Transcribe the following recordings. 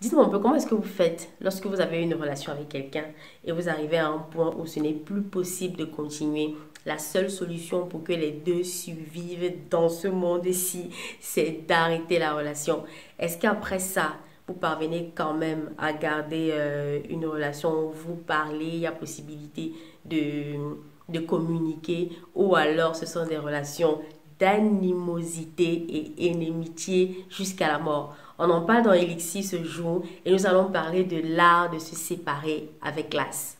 Dites-moi un peu comment est-ce que vous faites lorsque vous avez une relation avec quelqu'un et vous arrivez à un point où ce n'est plus possible de continuer. La seule solution pour que les deux survivent dans ce monde-ci, c'est d'arrêter la relation. Est-ce qu'après ça, vous parvenez quand même à garder une relation où vous parlez, il y a possibilité de communiquer, ou alors ce sont des relations d'animosité et inimitié jusqu'à la mort. On en parle dans Elixir ce jour et nous allons parler de l'art de se séparer avec classe.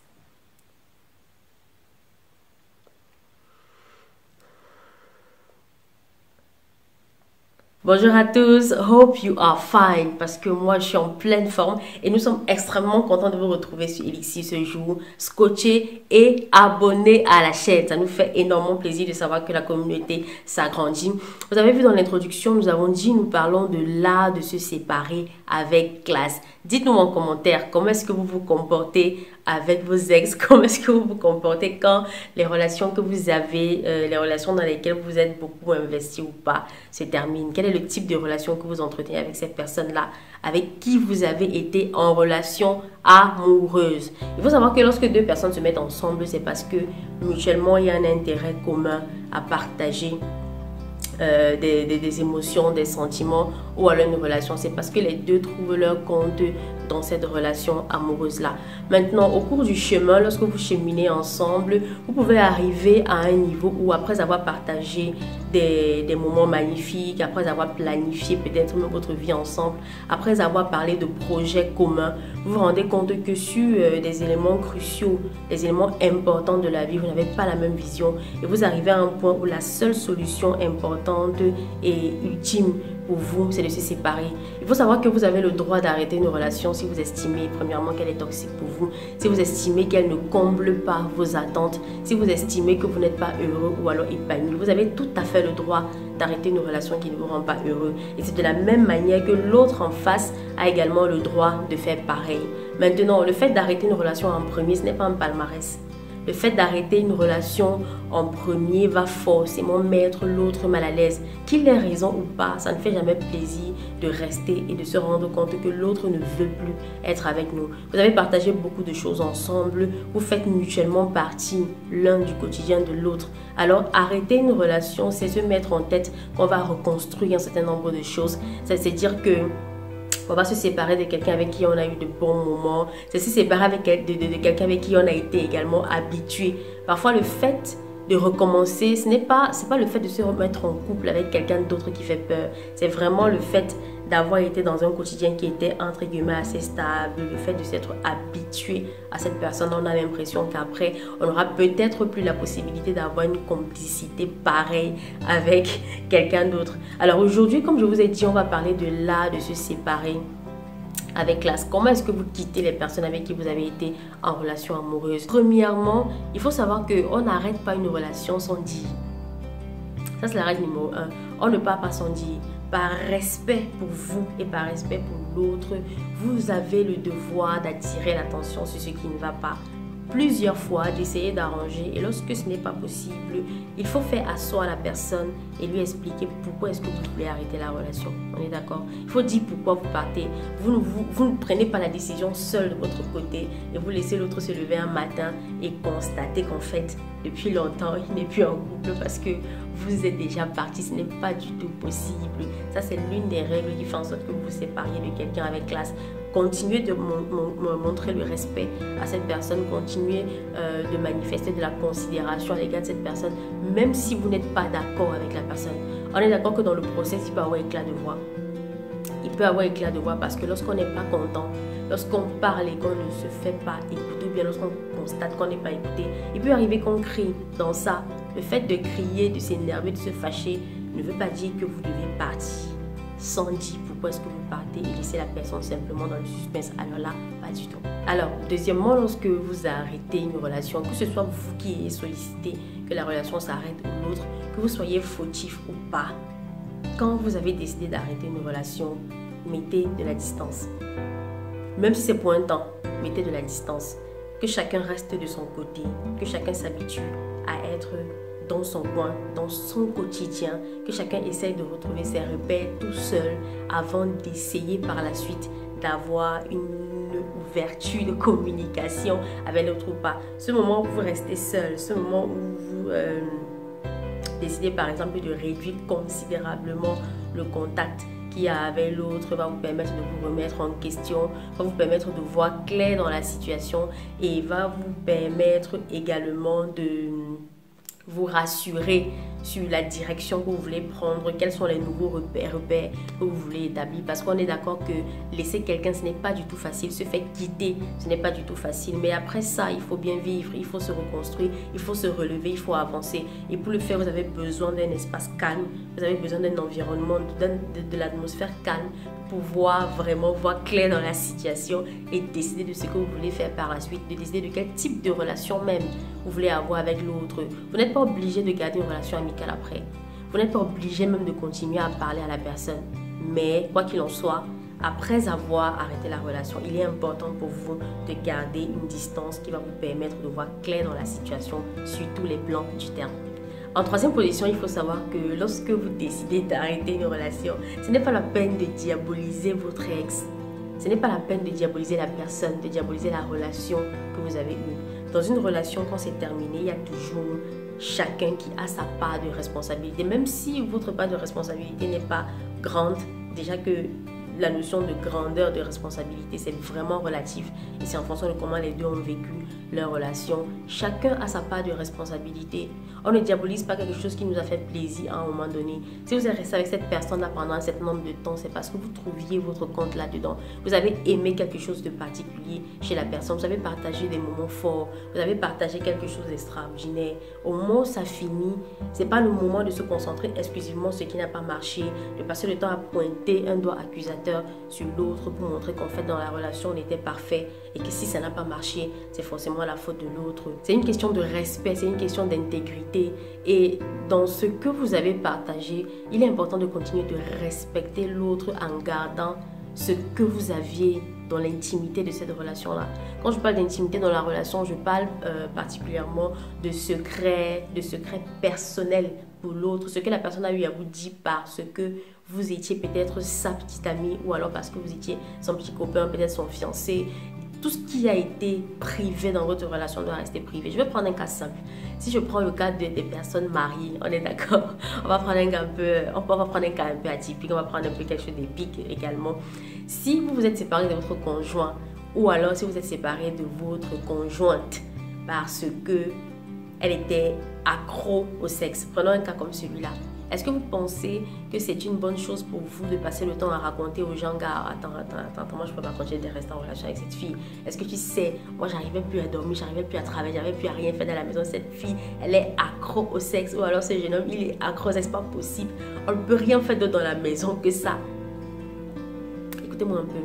Bonjour à tous, hope you are fine parce que moi je suis en pleine forme et nous sommes extrêmement contents de vous retrouver sur Elixir ce jour, scotché et abonné à la chaîne. Ça nous fait énormément plaisir de savoir que la communauté s'agrandit. Vous avez vu dans l'introduction, nous avons dit, nous parlons de l'art de se séparer avec classe. Dites-nous en commentaire comment est-ce que vous vous comportez avec vos ex, comment est-ce que vous vous comportez quand les relations que vous avez, les relations dans lesquelles vous êtes beaucoup investi ou pas, se terminent. Quel est le type de relation que vous entretenez avec cette personne-là, avec qui vous avez été en relation amoureuse. Il faut savoir que lorsque deux personnes se mettent ensemble, c'est parce que mutuellement, il y a un intérêt commun à partager. Des émotions, des sentiments ou alors une relation. C'est parce que les deux trouvent leur compte dans cette relation amoureuse-là. Maintenant, au cours du chemin, lorsque vous cheminez ensemble, vous pouvez arriver à un niveau où après avoir partagé des moments magnifiques, après avoir planifié peut-être même votre vie ensemble, après avoir parlé de projets communs, vous vous rendez compte que sur des éléments cruciaux, des éléments importants de la vie, vous n'avez pas la même vision et vous arrivez à un point où la seule solution importante et ultime pour vous, c'est de se séparer. Il faut savoir que vous avez le droit d'arrêter une relation si vous estimez premièrement qu'elle est toxique pour vous, si vous estimez qu'elle ne comble pas vos attentes, si vous estimez que vous n'êtes pas heureux ou alors épanoui. Vous avez tout à fait le droit d'arrêter une relation qui ne vous rend pas heureux. Et c'est de la même manière que l'autre en face a également le droit de faire pareil. Maintenant, le fait d'arrêter une relation en premier, ce n'est pas un palmarès. Le fait d'arrêter une relation en premier va forcément mettre l'autre mal à l'aise. Qu'il ait raison ou pas, ça ne fait jamais plaisir de rester et de se rendre compte que l'autre ne veut plus être avec nous. Vous avez partagé beaucoup de choses ensemble, vous faites mutuellement partie l'un du quotidien de l'autre. Alors arrêter une relation, c'est se mettre en tête qu'on va reconstruire un certain nombre de choses. C'est dire que on va se séparer de quelqu'un avec qui on a eu de bons moments. C'est se séparer de quelqu'un avec qui on a été également habitué. Parfois, le fait de recommencer, ce n'est pas le fait de se remettre en couple avec quelqu'un d'autre qui fait peur. C'est vraiment le fait d'avoir été dans un quotidien qui était entre guillemets assez stable, le fait de s'être habitué à cette personne. On a l'impression qu'après, on n'aura peut-être plus la possibilité d'avoir une complicité pareille avec quelqu'un d'autre. Alors aujourd'hui, comme je vous ai dit, on va parler de l'art de se séparer avec classe. Comment est-ce que vous quittez les personnes avec qui vous avez été en relation amoureuse? Premièrement, il faut savoir qu'on n'arrête pas une relation sans dire. Ça, c'est la règle numéro 1. On ne part pas sans dire. Par respect pour vous et par respect pour l'autre, vous avez le devoir d'attirer l'attention sur ce qui ne va pas. Plusieurs fois, d'essayer d'arranger. Et lorsque ce n'est pas possible, il faut faire asseoir la personne et lui expliquer pourquoi est-ce que vous voulez arrêter la relation. On est d'accord? Il faut dire pourquoi vous partez. Vous ne prenez pas la décision seul de votre côté et vous laissez l'autre se lever un matin et constater qu'en fait, depuis longtemps, il n'est plus en couple parce que vous êtes déjà parti. Ce n'est pas du tout possible. Ça, c'est l'une des règles qui fait en sorte que vous vous sépariez de quelqu'un avec classe. Continuez de montrer le respect à cette personne, continuez de manifester de la considération à l'égard de cette personne, même si vous n'êtes pas d'accord avec la personne. On est d'accord que dans le process, il peut avoir éclat de voix. Il peut avoir éclat de voix parce que lorsqu'on n'est pas content, lorsqu'on parle et qu'on ne se fait pas écouter, ou bien lorsqu'on constate qu'on n'est pas écouté, il peut arriver qu'on crie dans ça. Le fait de crier, de s'énerver, de se fâcher ne veut pas dire que vous devez partir sans dire pourquoi est-ce que vous partez et laisser la personne simplement dans le suspense. Alors là, pas du tout. Alors, deuxièmement, lorsque vous arrêtez une relation, que ce soit vous qui ayez sollicité que la relation s'arrête ou l'autre, que vous soyez fautif ou pas, quand vous avez décidé d'arrêter une relation, mettez de la distance. Même si c'est pour un temps, mettez de la distance. Que chacun reste de son côté, que chacun s'habitue à être dans son coin, dans son quotidien, que chacun essaye de retrouver ses repères tout seul avant d'essayer par la suite d'avoir une ouverture de communication avec l'autre ou pas. Ce moment où vous restez seul, ce moment où vous décidez par exemple de réduire considérablement le contact qu'il y a avec l'autre, va vous permettre de vous remettre en question, va vous permettre de voir clair dans la situation et va vous permettre également de vous rassurer sur la direction que vous voulez prendre, quels sont les nouveaux repères que vous voulez établir, parce qu'on est d'accord que laisser quelqu'un, ce n'est pas du tout facile, se faire quitter, ce n'est pas du tout facile, mais après ça, il faut bien vivre, il faut se reconstruire, il faut se relever, il faut avancer, et pour le faire, vous avez besoin d'un espace calme, vous avez besoin d'un environnement, de l'atmosphère calme, pour pouvoir vraiment voir clair dans la situation et décider de ce que vous voulez faire par la suite, de décider de quel type de relation même vous voulez avoir avec l'autre. Vous n'êtes pas obligé de garder une relation amicale après. Vous n'êtes pas obligé même de continuer à parler à la personne. Mais quoi qu'il en soit, après avoir arrêté la relation, il est important pour vous de garder une distance qui va vous permettre de voir clair dans la situation sur tous les plans du terme. En troisième position, il faut savoir que lorsque vous décidez d'arrêter une relation, ce n'est pas la peine de diaboliser votre ex. Ce n'est pas la peine de diaboliser la personne, de diaboliser la relation que vous avez eue. Dans une relation, quand c'est terminé, il y a toujours chacun qui a sa part de responsabilité. Même si votre part de responsabilité n'est pas grande, déjà que la notion de grandeur de responsabilité, c'est vraiment relatif et c'est en fonction de comment les deux ont vécu leur relation. Chacun a sa part de responsabilité. On ne diabolise pas quelque chose qui nous a fait plaisir à un moment donné. Si vous êtes resté avec cette personne-là pendant un certain nombre de temps, c'est parce que vous trouviez votre compte là-dedans. Vous avez aimé quelque chose de particulier chez la personne. Vous avez partagé des moments forts. Vous avez partagé quelque chose d'extraordinaire. Au moment où ça finit, c'est pas le moment de se concentrer exclusivement sur ce qui n'a pas marché, de passer le temps à pointer un doigt accusateur sur l'autre pour montrer qu'en fait dans la relation on était parfait et que si ça n'a pas marché, c'est forcément la faute de l'autre. C'est une question de respect, c'est une question d'intégrité et dans ce que vous avez partagé, il est important de continuer de respecter l'autre en gardant ce que vous aviez dans l'intimité de cette relation-là. Quand je parle d'intimité dans la relation, je parle particulièrement de secrets personnels pour l'autre, ce que la personne a eu à vous dire parce que vous étiez peut-être sa petite amie ou alors parce que vous étiez son petit copain, peut-être son fiancé. Tout ce qui a été privé dans votre relation doit rester privé. Je vais prendre un cas simple. Si je prends le cas des personnes mariées, on est d'accord. On va prendre un cas un peu atypique, on va prendre un peu quelque chose d'épique également. Si vous vous êtes séparé de votre conjoint ou alors si vous êtes séparé de votre conjointe parce que elle était accro au sexe, prenons un cas comme celui-là. Est-ce que vous pensez que c'est une bonne chose pour vous de passer le temps à raconter aux gens, gars, attends, moi je peux pas continuer de rester en relation avec cette fille. Est-ce que tu sais, moi j'arrivais plus à dormir, j'arrivais plus à travailler, j'arrivais plus à rien faire dans la maison. Cette fille, elle est accro au sexe ou alors ce jeune homme, il est accro au sexe, c'est pas possible. On ne peut rien faire d'autre dans la maison que ça. Écoutez-moi un peu.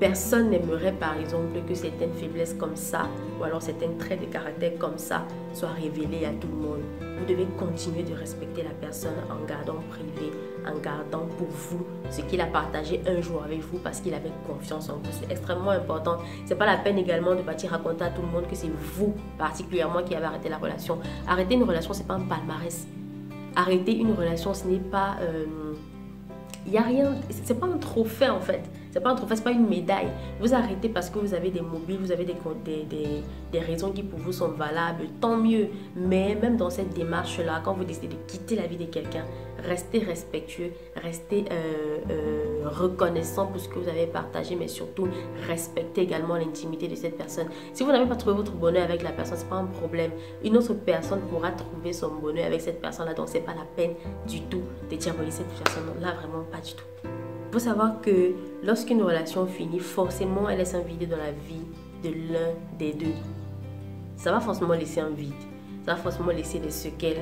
Personne n'aimerait par exemple que certaines faiblesses comme ça ou alors certains traits de caractère comme ça soient révélés à tout le monde. Vous devez continuer de respecter la personne en gardant privé, en gardant pour vous ce qu'il a partagé un jour avec vous parce qu'il avait confiance en vous. C'est extrêmement important. C'est pas la peine également de partir raconter à tout le monde que c'est vous particulièrement qui avez arrêté la relation. Arrêter une relation, c'est pas un palmarès. Arrêter une relation, ce n'est pas... il n'y a rien, c'est pas un trophée en fait. C'est pas un trophée, c'est pas une médaille. Vous arrêtez parce que vous avez des mobiles, vous avez des raisons qui pour vous sont valables, tant mieux. Mais même dans cette démarche-là, quand vous décidez de quitter la vie de quelqu'un, restez respectueux, restez reconnaissant pour ce que vous avez partagé, mais surtout respectez également l'intimité de cette personne. Si vous n'avez pas trouvé votre bonheur avec la personne, c'est pas un problème. Une autre personne pourra trouver son bonheur avec cette personne-là, donc c'est pas la peine du tout de diaboliser cette personne-là, vraiment pas du tout. Il faut savoir que lorsqu'une relation finit, forcément, elle laisse un vide dans la vie de l'un des deux. Ça va forcément laisser un vide. Ça va forcément laisser des séquelles,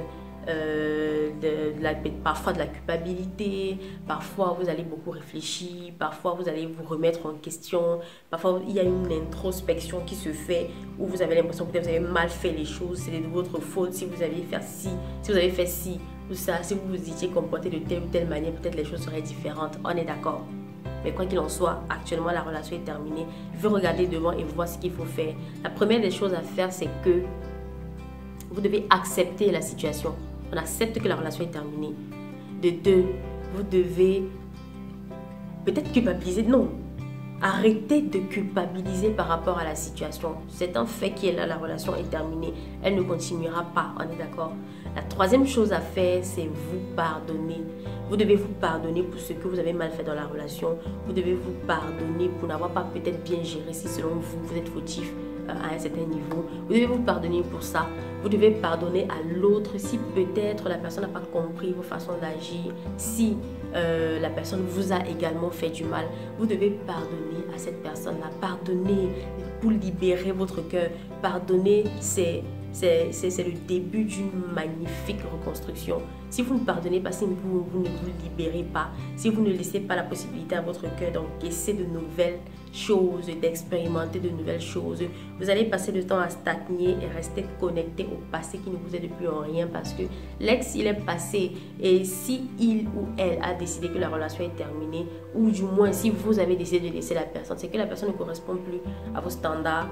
parfois de la culpabilité. Parfois, vous allez beaucoup réfléchir. Parfois, vous allez vous remettre en question. Parfois, il y a une introspection qui se fait où vous avez l'impression que vous avez mal fait les choses. C'est de votre faute si vous aviez fait ci, si vous avez fait ci. Ou ça, si vous vous étiez comporté de telle ou telle manière, peut-être les choses seraient différentes. On est d'accord. Mais quoi qu'il en soit, actuellement la relation est terminée. Il faut regarder devant et voir ce qu'il faut faire. La première des choses à faire, c'est que vous devez accepter la situation. On accepte que la relation est terminée. De deux, vous devez peut-être culpabiliser. Non. Arrêtez de culpabiliser par rapport à la situation. C'est un fait qui est là, la relation est terminée. Elle ne continuera pas, on est d'accord? La troisième chose à faire, c'est vous pardonner. Vous devez vous pardonner pour ce que vous avez mal fait dans la relation. Vous devez vous pardonner pour n'avoir pas peut-être bien géré si selon vous, vous êtes fautif à un certain niveau. Vous devez vous pardonner pour ça. Vous devez pardonner à l'autre si peut-être la personne n'a pas compris vos façons d'agir. Si la personne vous a également fait du mal, vous devez pardonner à cette personne-là. Pardonner pour libérer votre cœur. Pardonner, c'est le début d'une magnifique reconstruction. Si vous ne pardonnez pas, si vous ne vous libérez pas, si vous ne laissez pas la possibilité à votre cœur d'encaisser de nouvelles choses, d'expérimenter de nouvelles choses, vous allez passer le temps à stagner et rester connecté au passé qui ne vous aide plus en rien parce que l'ex, il est passé. Et si il ou elle a décidé que la relation est terminée, ou du moins si vous avez décidé de laisser la personne, c'est que la personne ne correspond plus à vos standards.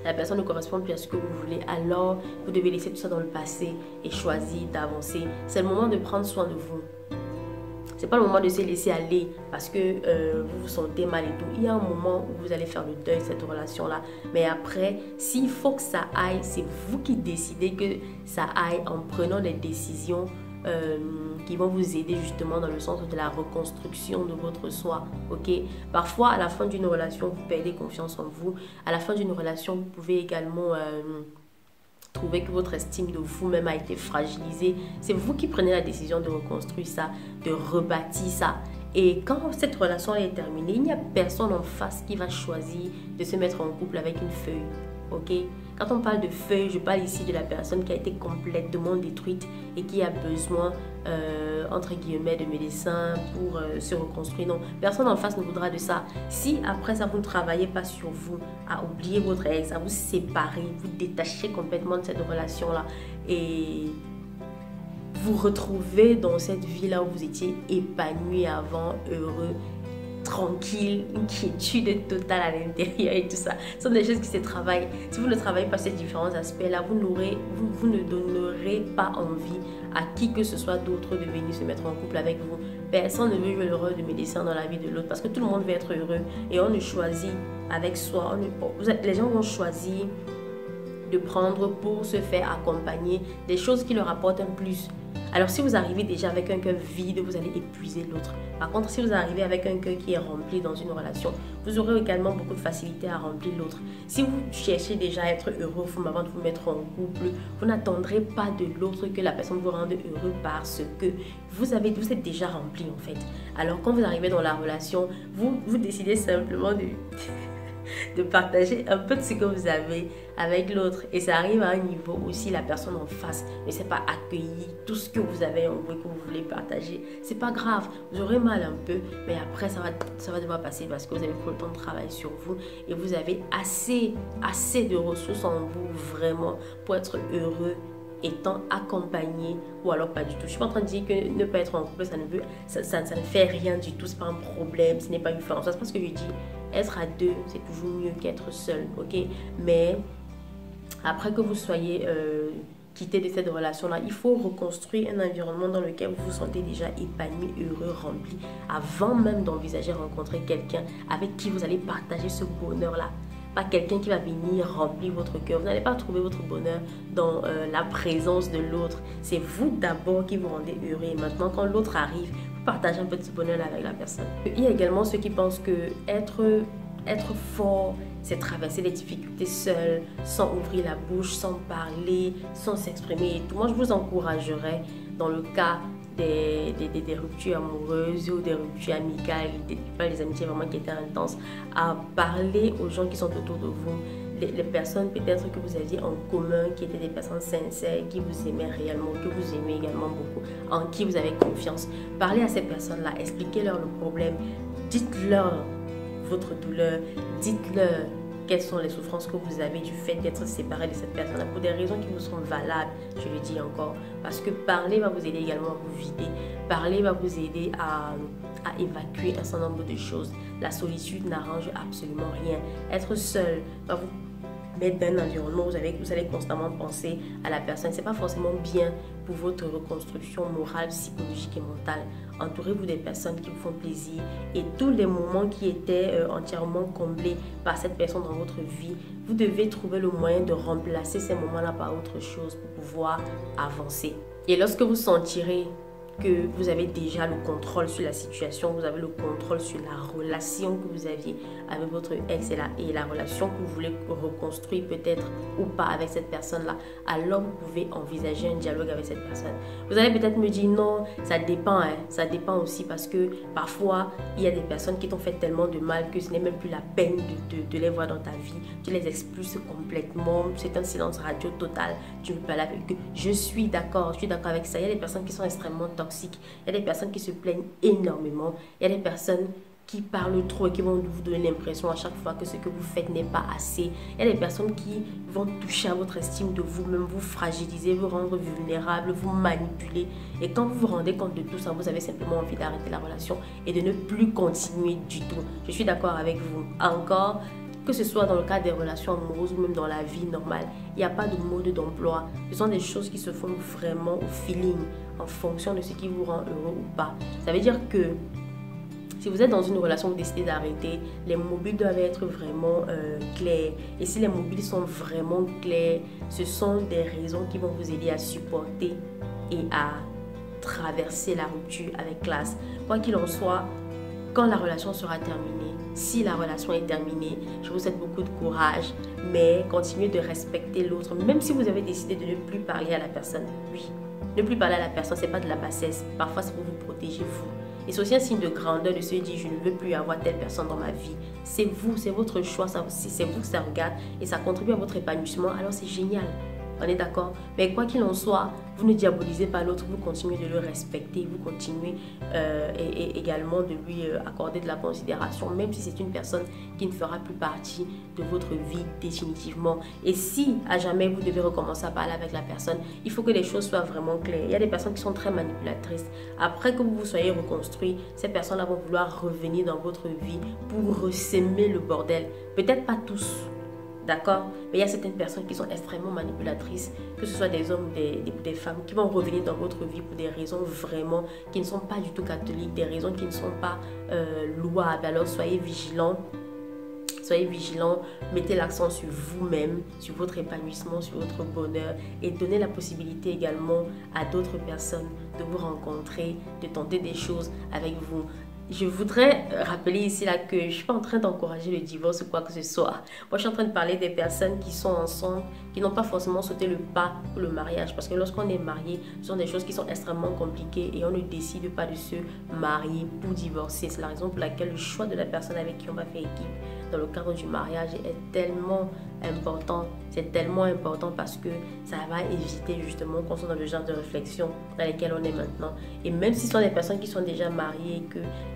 La personne ne correspond plus à ce que vous voulez, alors vous devez laisser tout ça dans le passé et choisir d'avancer. C'est le moment de prendre soin de vous. C'est pas le moment de se laisser aller parce que vous vous sentez mal et tout. Il y a un moment où vous allez faire le deuil de cette relation-là. Mais après, s'il faut que ça aille, c'est vous qui décidez que ça aille en prenant des décisions qui vont vous aider justement dans le sens de la reconstruction de votre soi, ok? Parfois, à la fin d'une relation, vous perdez confiance en vous. À la fin d'une relation, vous pouvez également trouver que votre estime de vous-même a été fragilisée. C'est vous qui prenez la décision de reconstruire ça, de rebâtir ça. Et quand cette relation est terminée, il n'y a personne en face qui va choisir de se mettre en couple avec une feuille. Ok? Quand on parle de feuille, je parle ici de la personne qui a été complètement détruite et qui a besoin, entre guillemets, de médecins pour se reconstruire. Non, personne en face ne voudra de ça. Si après ça, vous ne travaillez pas sur vous, à oublier votre ex, à vous séparer, vous détacher complètement de cette relation-là et vous retrouvez dans cette vie-là où vous étiez épanoui avant, heureux, tranquille, une quiétude totale à l'intérieur et tout ça. Ce sont des choses qui se travaillent. Si vous ne travaillez pas ces différents aspects-là, vous ne donnerez pas envie à qui que ce soit d'autre de venir se mettre en couple avec vous. Personne ne veut jouer le rôle de médecin dans la vie de l'autre parce que tout le monde veut être heureux et on ne choisit avec soi. Les gens vont choisir de prendre pour se faire accompagner des choses qui leur apportent un plus. Alors si vous arrivez déjà avec un cœur vide, vous allez épuiser l'autre. Par contre, si vous arrivez avec un cœur qui est rempli dans une relation, vous aurez également beaucoup de facilité à remplir l'autre. Si vous cherchez déjà à être heureux avant de vous mettre en couple, vous n'attendrez pas de l'autre que la personne vous rende heureux parce que vous êtes déjà rempli en fait. Alors quand vous arrivez dans la relation, vous décidez simplement de partager un peu de ce que vous avez avec l'autre. Et ça arrive à un niveau où si la personne en face ne sait pas accueillir tout ce que vous avez en vous et que vous voulez partager, c'est pas grave. Vous aurez mal un peu, mais après ça va devoir passer parce que vous avez pris le temps de travailler sur vous et vous avez assez de ressources en vous vraiment pour être heureux étant accompagné ou alors pas du tout. Je suis pas en train de dire que ne pas être en couple, ça ne fait rien du tout, c'est pas un problème, ce n'est pas une fin. C'est pas ce que je dis. Être à deux, c'est toujours mieux qu'être seul, ok? Mais après que vous soyez quitté de cette relation-là, il faut reconstruire un environnement dans lequel vous vous sentez déjà épanoui, heureux, rempli, avant même d'envisager rencontrer quelqu'un avec qui vous allez partager ce bonheur-là. Pas quelqu'un qui va venir remplir votre cœur. Vous n'allez pas trouver votre bonheur dans la présence de l'autre. C'est vous d'abord qui vous rendez heureux. Et maintenant, quand l'autre arrive, vous partagez un peu de ce bonheur avec la personne. Il y a également ceux qui pensent que être fort, c'est traverser les difficultés seul, sans ouvrir la bouche, sans parler, sans s'exprimer et tout. Moi, je vous encouragerais, dans le cas des ruptures amoureuses ou des ruptures amicales, pas les amitiés vraiment qui étaient intenses, à parler aux gens qui sont autour de vous, les personnes peut-être que vous aviez en commun, qui étaient des personnes sincères, qui vous aimaient réellement, que vous aimez également beaucoup, en qui vous avez confiance. Parlez à ces personnes-là, expliquez-leur le problème, dites-leur votre douleur, dites-leur quelles sont les souffrances que vous avez du fait d'être séparé de cette personne-là pour des raisons qui vous sont valables, je le dis encore. Parce que parler va vous aider également à vous vider. Parler va vous aider à évacuer un certain nombre de choses. La solitude n'arrange absolument rien. Être seul va vous mettre dans un environnement où vous allez constamment penser à la personne. Ce n'est pas forcément bien pour votre reconstruction morale, psychologique et mentale. Entourez-vous des personnes qui vous font plaisir et tous les moments qui étaient entièrement comblés par cette personne dans votre vie, vous devez trouver le moyen de remplacer ces moments-là par autre chose pour pouvoir avancer. Et lorsque vous sentirez que vous avez déjà le contrôle sur la situation, vous avez le contrôle sur la relation que vous aviez avec votre ex et la relation que vous voulez reconstruire peut-être ou pas avec cette personne-là, alors vous pouvez envisager un dialogue avec cette personne. Vous allez peut-être me dire non, ça dépend, ça dépend aussi parce que parfois il y a des personnes qui t'ont fait tellement de mal que ce n'est même plus la peine de les voir dans ta vie. Tu les expulses complètement, c'est un silence radio total, tu ne peux pas parler avec eux. Je suis d'accord avec ça. Il y a des personnes qui sont extrêmement toxiques. Il y a des personnes qui se plaignent énormément. Il y a des personnes qui parlent trop et qui vont vous donner l'impression à chaque fois que ce que vous faites n'est pas assez. Il y a des personnes qui vont toucher à votre estime de vous-même, vous fragiliser, vous rendre vulnérable, vous manipuler. Et quand vous vous rendez compte de tout ça, vous avez simplement envie d'arrêter la relation et de ne plus continuer du tout. Je suis d'accord avec vous. Encore, que ce soit dans le cadre des relations amoureuses ou même dans la vie normale, il n'y a pas de mode d'emploi. Ce sont des choses qui se font vraiment au feeling, en fonction de ce qui vous rend heureux ou pas. Ça veut dire que si vous êtes dans une relation, vous décidez d'arrêter, les mobiles doivent être vraiment clairs. Et si les mobiles sont vraiment clairs, ce sont des raisons qui vont vous aider à supporter et à traverser la rupture avec classe. Quoi qu'il en soit, quand la relation sera terminée, si la relation est terminée, je vous souhaite beaucoup de courage, mais continuez de respecter l'autre, même si vous avez décidé de ne plus parler à la personne. Oui, ne plus parler à la personne, ce n'est pas de la bassesse. Parfois, c'est pour vous protéger, vous. Et c'est aussi un signe de grandeur de se dire, je ne veux plus avoir telle personne dans ma vie. C'est vous, c'est votre choix, ça aussi, c'est vous que ça regarde et ça contribue à votre épanouissement. Alors, c'est génial. On est d'accord? Mais quoi qu'il en soit, vous ne diabolisez pas l'autre, vous continuez de le respecter, vous continuez et également de lui accorder de la considération, même si c'est une personne qui ne fera plus partie de votre vie définitivement. Et si à jamais vous devez recommencer à parler avec la personne, il faut que les choses soient vraiment claires. Il y a des personnes qui sont très manipulatrices. Après que vous vous soyez reconstruit, ces personnes-là vont vouloir revenir dans votre vie pour ressemer le bordel. Peut-être pas tous. D'accord? Mais il y a certaines personnes qui sont extrêmement manipulatrices, que ce soit des hommes ou des femmes, qui vont revenir dans votre vie pour des raisons vraiment qui ne sont pas du tout catholiques, des raisons qui ne sont pas louables. Alors soyez vigilants. Soyez vigilants, mettez l'accent sur vous-même, sur votre épanouissement, sur votre bonheur et donnez la possibilité également à d'autres personnes de vous rencontrer, de tenter des choses avec vous. Je voudrais rappeler ici là que je ne suis pas en train d'encourager le divorce ou quoi que ce soit. Moi, je suis en train de parler des personnes qui sont ensemble, qui n'ont pas forcément sauté le pas pour le mariage. Parce que lorsqu'on est marié, ce sont des choses qui sont extrêmement compliquées et on ne décide pas de se marier pour divorcer. C'est la raison pour laquelle le choix de la personne avec qui on va faire équipe dans le cadre du mariage est tellement important. C'est tellement important parce que ça va éviter justement qu'on soit dans le genre de réflexion dans lesquelles on est maintenant. Et même si ce sont des personnes qui sont déjà mariées,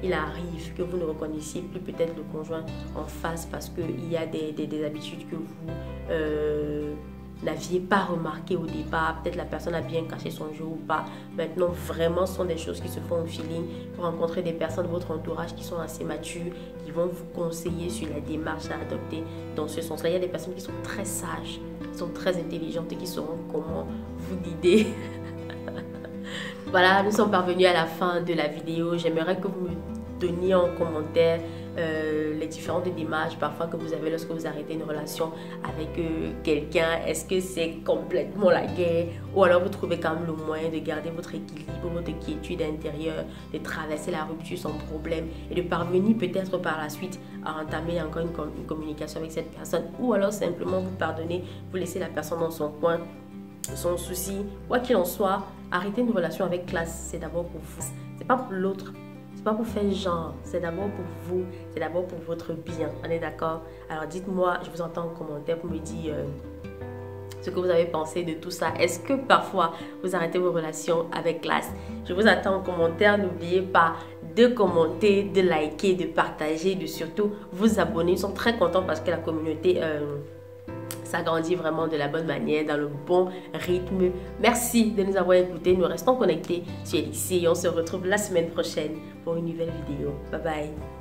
qu'il arrive que vous ne reconnaissiez plus peut-être le conjoint en face parce qu'il y a des habitudes que vous n'aviez pas remarqué au départ, peut-être la personne a bien caché son jeu ou pas. Maintenant, vraiment, ce sont des choses qui se font au feeling. Vous rencontrez des personnes de votre entourage qui sont assez matures, qui vont vous conseiller sur la démarche à adopter dans ce sens-là. Il y a des personnes qui sont très sages, qui sont très intelligentes et qui sauront comment vous guider. Voilà, nous sommes parvenus à la fin de la vidéo. J'aimerais que vous me donniez en commentaire les différentes démarches parfois que vous avez lorsque vous arrêtez une relation avec quelqu'un. Est-ce que c'est complètement la guerre ou alors vous trouvez quand même le moyen de garder votre équilibre, votre quiétude intérieure, de traverser la rupture sans problème et de parvenir peut-être par la suite à entamer encore une communication avec cette personne, ou alors simplement vous pardonner, vous laisser la personne dans son coin, son souci. Quoi qu'il en soit, arrêter une relation avec classe, c'est d'abord pour vous, c'est pas pour l'autre. C'est pas pour faire genre, c'est d'abord pour vous, c'est d'abord pour votre bien. On est d'accord? Alors dites-moi, je vous entends en commentaire pour me dire ce que vous avez pensé de tout ça. Est-ce que parfois vous arrêtez vos relations avec classe? Je vous attends en commentaire. N'oubliez pas de commenter, de liker, de partager, de surtout vous abonner. Nous sommes très contents parce que la communauté s'agrandit vraiment de la bonne manière, dans le bon rythme. Merci de nous avoir écoutés. Nous restons connectés sur Elixir et on se retrouve la semaine prochaine pour une nouvelle vidéo. Bye bye.